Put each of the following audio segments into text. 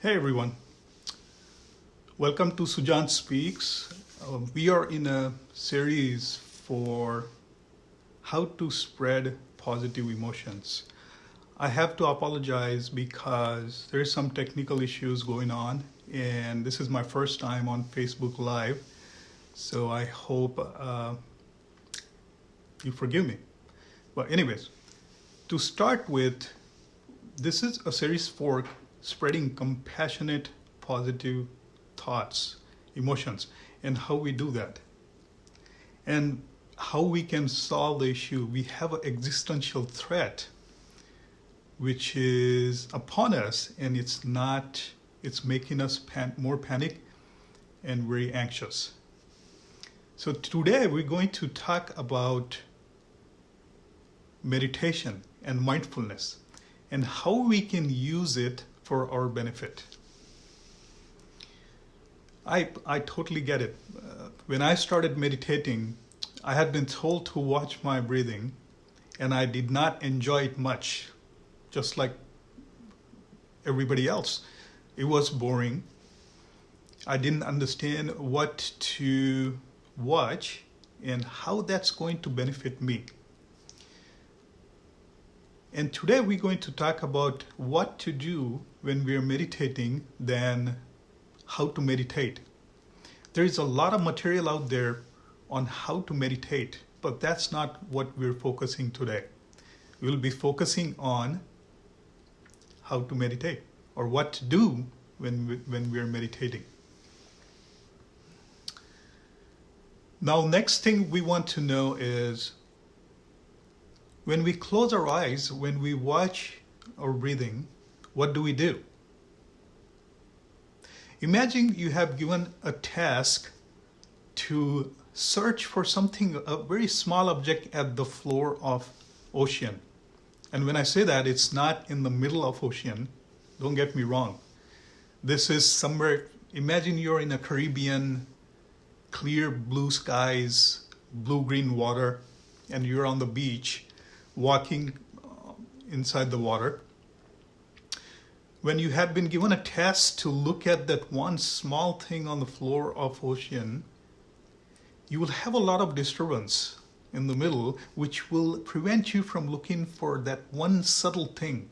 Hey everyone, welcome to Sujan Speaks. We are in a series for how to spread positive emotions. I have to apologize because there's some technical issues going on, and this is my first time on Facebook Live, so I hope you forgive me. But, anyways, to start with, this is a series for spreading compassionate, positive thoughts, emotions, and how we do that. And how we can solve the issue. We have an existential threat which is upon us, and it's making us more panic and very anxious. So today we're going to talk about meditation and mindfulness and how we can use it for our benefit. I totally get it. When I started meditating, I had been told to watch my breathing, and I did not enjoy it much, just like everybody else. It was boring. I didn't understand what to watch and how that's going to benefit me. And today we're going to talk about what to do when we're meditating than how to meditate. There is a lot of material out there on how to meditate, but that's not what we're focusing today. We'll be focusing on how to meditate or what to do when we're meditating. Now, next thing we want to know is when we close our eyes, when we watch our breathing, what do we do? Imagine you have given a task to search for something, a very small object at the floor of ocean. And when I say that, it's not in the middle of ocean. Don't get me wrong. This is somewhere, imagine you're in a Caribbean, clear blue skies, blue-green water, and you're on the beach walking inside the water. When you had been given a task to look at that one small thing on the floor of ocean, you will have a lot of disturbance in the middle, which will prevent you from looking for that one subtle thing.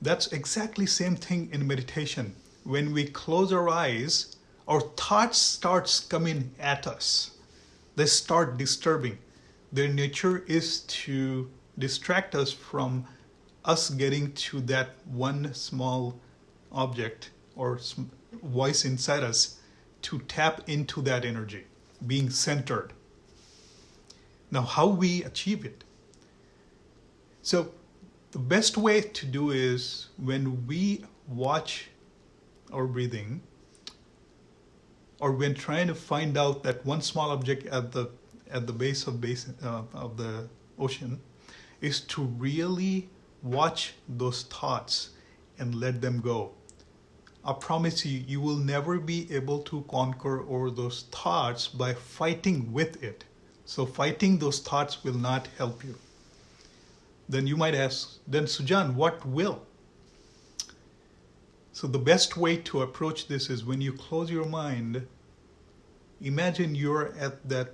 That's exactly the same thing in meditation. When we close our eyes, our thoughts starts coming at us. They start disturbing. Their nature is to distract us from us getting to that one small object or voice inside us to tap into that energy, being centered. Now, how we achieve it? So, the best way to do is when we watch our breathing, or when trying to find out that one small object at the base of the ocean, is to really watch those thoughts and let them go. I promise you, you will never be able to conquer over those thoughts by fighting with it. So fighting those thoughts will not help you. Then you might ask, then Sujan, what will? So the best way to approach this is when you close your mind, imagine you're at that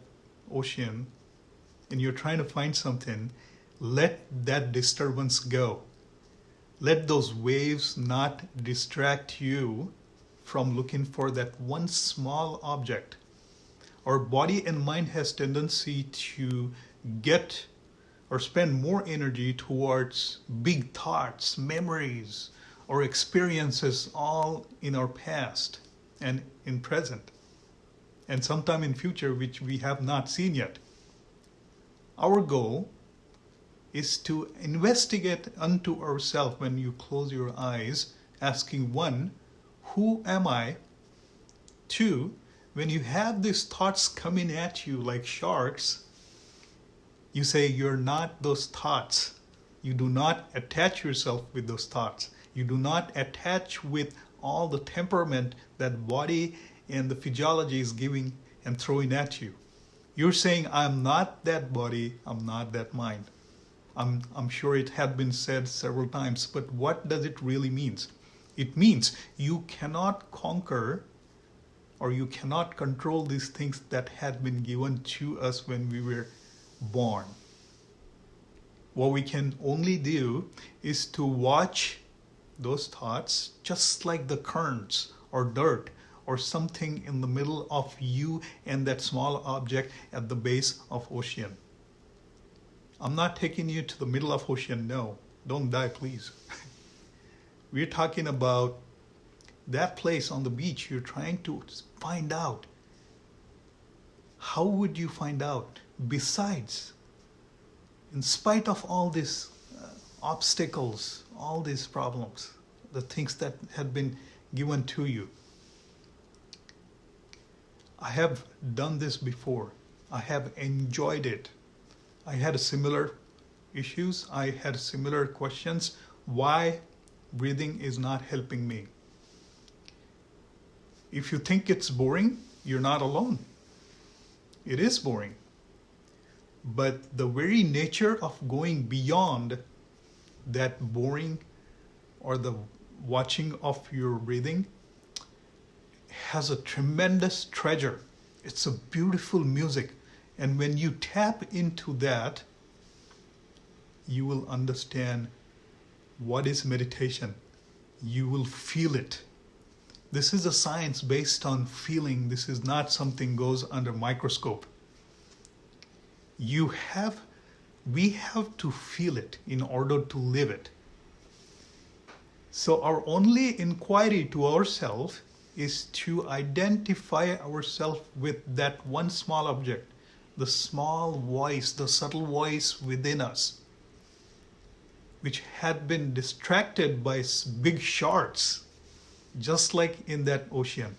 ocean and you're trying to find something. Let that disturbance go. Let those waves not distract you from looking for that one small object. Our body and mind has tendency to get or spend more energy towards big thoughts, memories, or experiences all in our past and in present, and sometime in future which we have not seen yet. Our goal is to investigate unto ourselves when you close your eyes, asking one, who am I? Two, when you have these thoughts coming at you like sharks, you say you're not those thoughts. You do not attach yourself with those thoughts. You do not attach with all the temperament that body and the physiology is giving and throwing at you. You're saying, I'm not that body, I'm not that mind. I'm sure it had been said several times, but what does it really mean? It means you cannot conquer or you cannot control these things that had been given to us when we were born. What we can only do is to watch those thoughts just like the currents or dirt or something in the middle of you and that small object at the base of ocean. I'm not taking you to the middle of ocean, no. Don't die, please. We're talking about that place on the beach. You're trying to find out. How would you find out? Besides, in spite of all these obstacles, all these problems, the things that had been given to you. I have done this before. I have enjoyed it. I had similar issues. I had similar questions. Why breathing is not helping me? If you think it's boring, you're not alone. It is boring. But the very nature of going beyond that boring or the watching of your breathing has a tremendous treasure. It's a beautiful music. And when you tap into that, you will understand what is meditation. You will feel it. This is a science based on feeling. This is not something goes under microscope. We have to feel it in order to live it. So our only inquiry to ourselves is to identify ourselves with that one small object, the small voice, the subtle voice within us, which had been distracted by big sharks, just like in that ocean.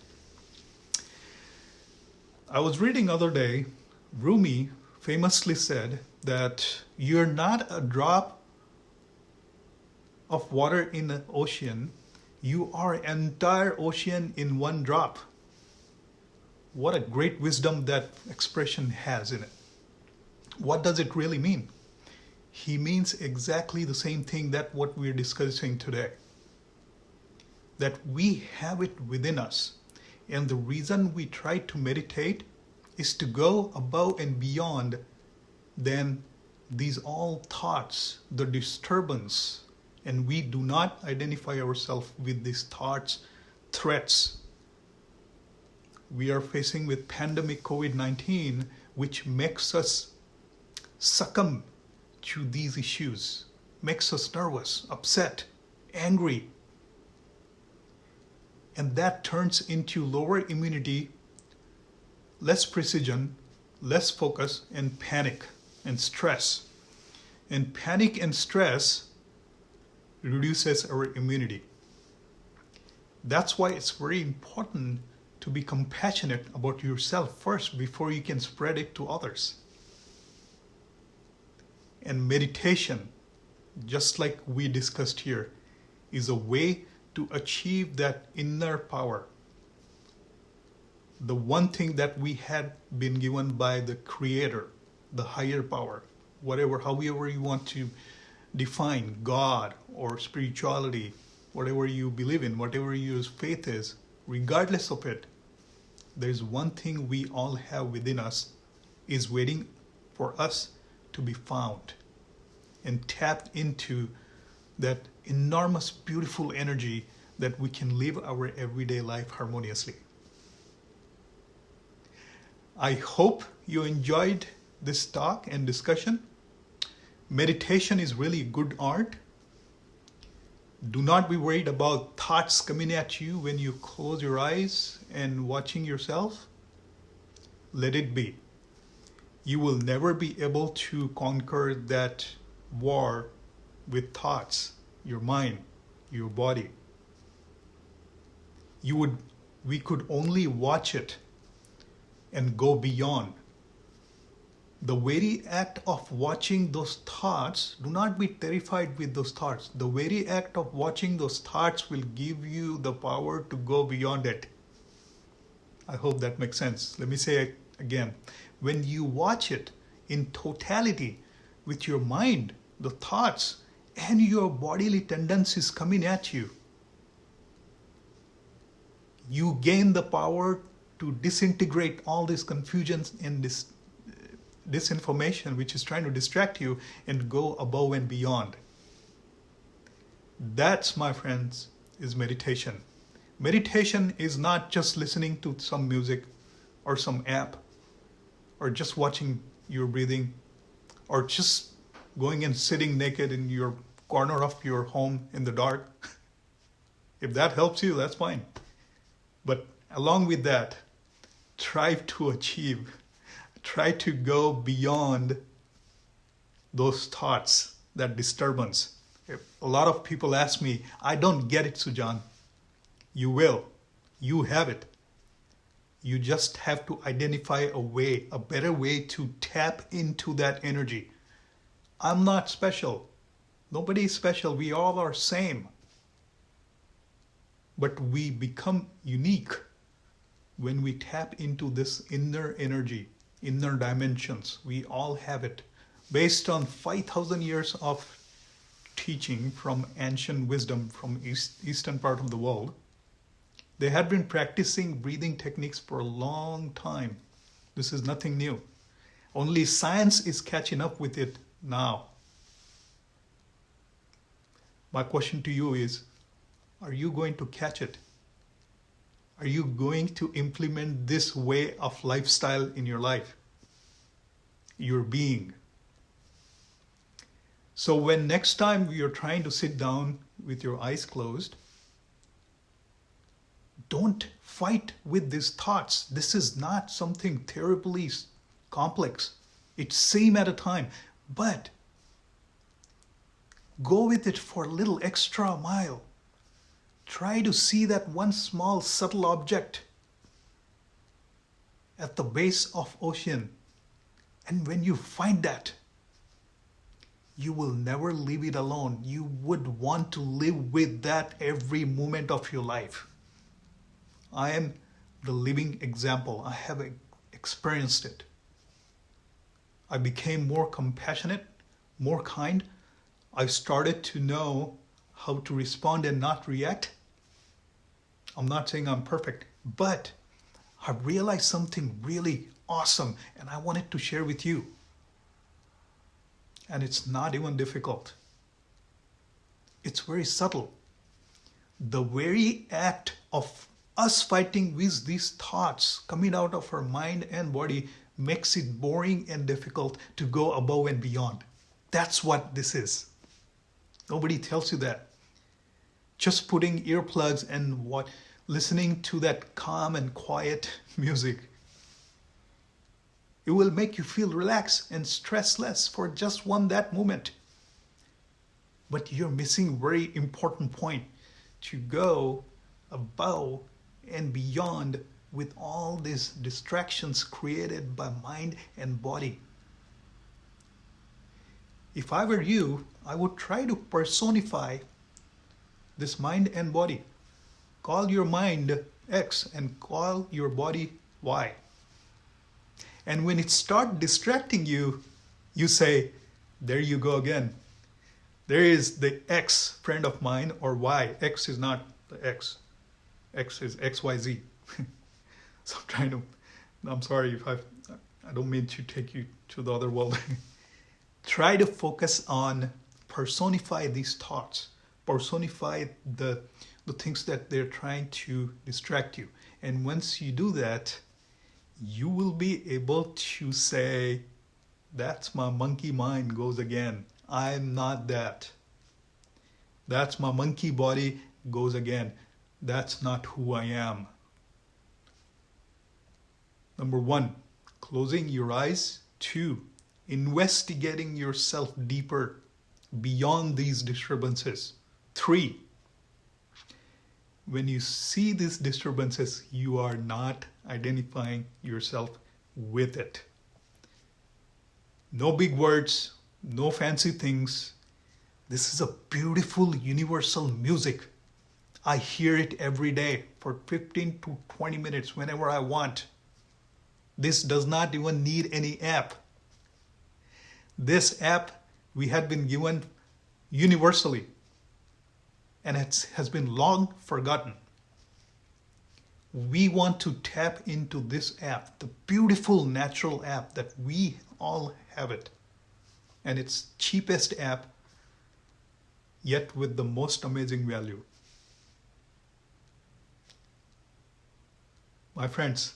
I was reading other day, Rumi famously said that you're not a drop of water in the ocean, you are an entire ocean in one drop. What a great wisdom that expression has in it. What does it really mean? He means exactly the same thing that what we're discussing today. That we have it within us. And the reason we try to meditate is to go above and beyond than these all thoughts, the disturbance. And we do not identify ourselves with these thoughts, threats. We are facing with pandemic COVID-19, which makes us succumb to these issues, makes us nervous, upset, angry. And that turns into lower immunity, less precision, less focus, and panic and stress. And panic and stress reduces our immunity. That's why it's very important to be compassionate about yourself first before you can spread it to others. And meditation, just like we discussed here, is a way to achieve that inner power. The one thing that we had been given by the Creator, the higher power, however you want to define God or spirituality, whatever you believe in, whatever your faith is, regardless of it, there's one thing we all have within us is waiting for us to be found and tapped into that enormous, beautiful energy that we can live our everyday life harmoniously. I hope you enjoyed this talk and discussion. Meditation is really good art. Do not be worried about thoughts coming at you when you close your eyes and watching yourself. Let it be. You will never be able to conquer that war with thoughts, your mind, your body. We could only watch it and go beyond. The very act of watching those thoughts, do not be terrified with those thoughts. The very act of watching those thoughts will give you the power to go beyond it. I hope that makes sense. Let me say it again. When you watch it in totality with your mind, the thoughts and your bodily tendencies coming at you, you gain the power to disintegrate all this confusion and this disinformation which is trying to distract you and go above and beyond. That's, my friends, is meditation. Meditation is not just listening to some music or some app or just watching your breathing or just going and sitting naked in your corner of your home in the dark. If that helps you, that's fine. But along with that, try to go beyond those thoughts, that disturbance. A lot of people ask me, I don't get it, Sujan. You will. You have it. You just have to identify a better way to tap into that energy. I'm not special. Nobody is special. We all are same. But we become unique when we tap into this inner energy, inner dimensions. We all have it. Based on 5,000 years of teaching from ancient wisdom from eastern part of the world, they had been practicing breathing techniques for a long time. This is nothing new. Only science is catching up with it now. My question to you is, are you going to catch it? Are you going to implement this way of lifestyle in your life, your being? So when next time you're trying to sit down with your eyes closed, don't fight with these thoughts. This is not something terribly complex. It's same at a time, but go with it for a little extra mile. Try to see that one small subtle object at the base of ocean. And when you find that, you will never leave it alone. You would want to live with that every moment of your life. I am the living example. I have experienced it. I became more compassionate, more kind. I started to know how to respond and not react. I'm not saying I'm perfect, but I realized something really awesome and I wanted to share with you. And it's not even difficult. It's very subtle. The very act of us fighting with these thoughts coming out of our mind and body makes it boring and difficult to go above and beyond. That's what this is. Nobody tells you that. Just putting earplugs and listening to that calm and quiet music, it will make you feel relaxed and stressless for just that moment. But you're missing a very important point, to go above and beyond with all these distractions created by mind and body. If I were you, I would try to personify this mind and body. Call your mind X and call your body Y. And when it starts distracting you, you say, there you go again. There is the X friend of mine, or Y. X is not the X. X is XYZ. So I'm sorry if I don't mean to take you to the other world. Try to focus on personify these thoughts. Personify the things that they're trying to distract you. And once you do that, you will be able to say, that's my monkey mind goes again. I'm not that. That's my monkey body goes again. That's not who I am. Number 1, closing your eyes. 2, investigating yourself deeper beyond these disturbances. 3, when you see these disturbances, you are not identifying yourself with it. No big words, no fancy things. This is a beautiful universal music. I hear it every day for 15 to 20 minutes whenever I want. This does not even need any app. This app we had been given universally, and it has been long forgotten. We want to tap into this app, the beautiful natural app that we all have it. And it's cheapest app, yet with the most amazing value. My friends,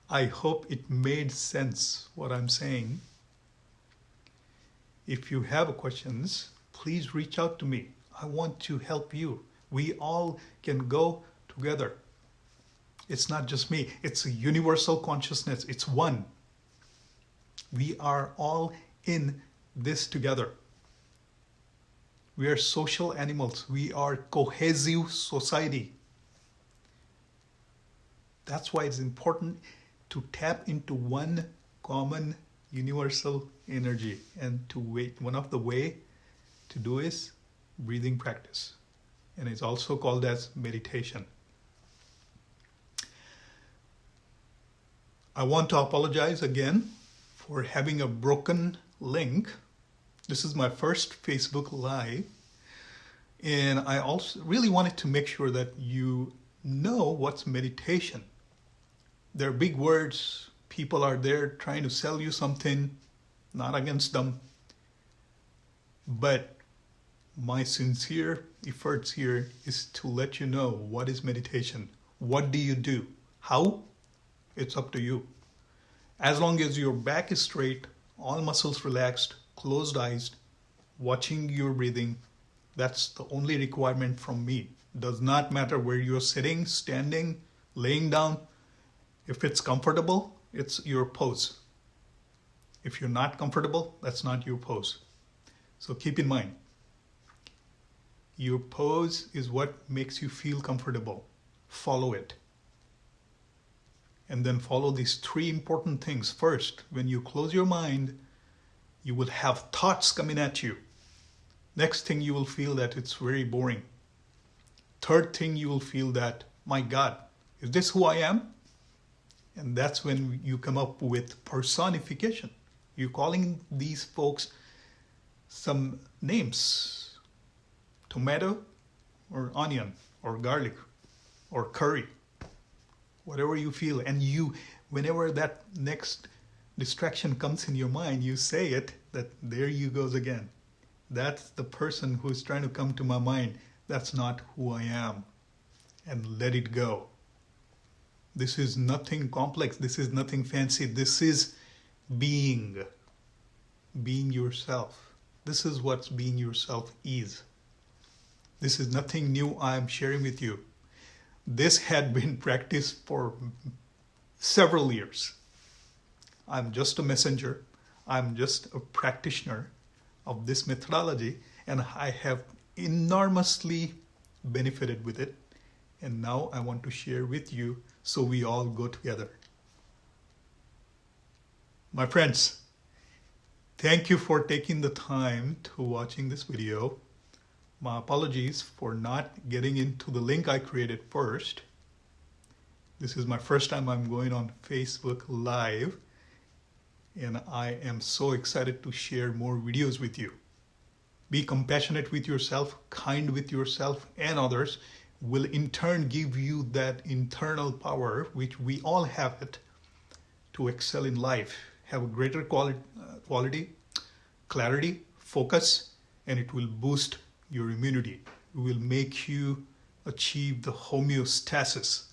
I hope it made sense what I'm saying. If you have questions, please reach out to me. I want to help you. We all can go together. It's not just me. It's a universal consciousness. It's one. We are all in this together. We are social animals. We are cohesive society. That's why it's important to tap into one common universal energy, and to wait. One of the way to do is breathing practice, and it's also called as meditation. I want to apologize again for having a broken link. This is my first Facebook Live, and I also really wanted to make sure that you know what's meditation. They're big words. People are there trying to sell you something, not against them. But my sincere efforts here is to let you know what is meditation. What do you do? How? It's up to you. As long as your back is straight, all muscles relaxed, closed eyes, watching your breathing, that's the only requirement from me. Does not matter where you're sitting, standing, laying down. If it's comfortable, it's your pose. If you're not comfortable, that's not your pose. So keep in mind, your pose is what makes you feel comfortable. Follow it. And then follow these three important things. First, when you close your mind, you will have thoughts coming at you. Next thing, you will feel that it's very boring. Third thing, you will feel that, my God, is this who I am? And that's when you come up with personification. You're calling these folks some names. Tomato or onion or garlic or curry. Whatever you feel. And you, whenever that next distraction comes in your mind, you say it, that there you goes again. That's the person who's trying to come to my mind. That's not who I am. And let it go. This is nothing complex. This is nothing fancy. This is being yourself. This is what being yourself is. This is nothing new I'm sharing with you. This had been practiced for several years. I'm just a messenger. I'm just a practitioner of this methodology, and I have enormously benefited with it. And now I want to share with you so we all go together. My friends, thank you for taking the time to watching this video. My apologies for not getting into the link I created first. This is my first time I'm going on Facebook Live, and I am so excited to share more videos with you. Be compassionate with yourself, kind with yourself and others, will in turn give you that internal power, which we all have it, to excel in life, have a greater quality, clarity, focus, and it will boost your immunity. It will make you achieve the homeostasis,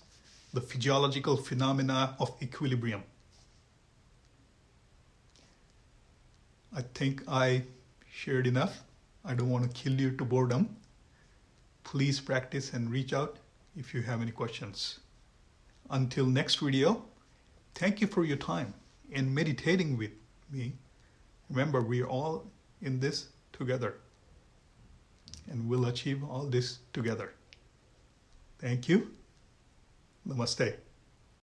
the physiological phenomena of equilibrium. I think I shared enough. I don't want to kill you to boredom. Please practice and reach out if you have any questions. Until next video, thank you for your time and meditating with me. Remember, we're all in this together, and we'll achieve all this together. Thank you. Namaste.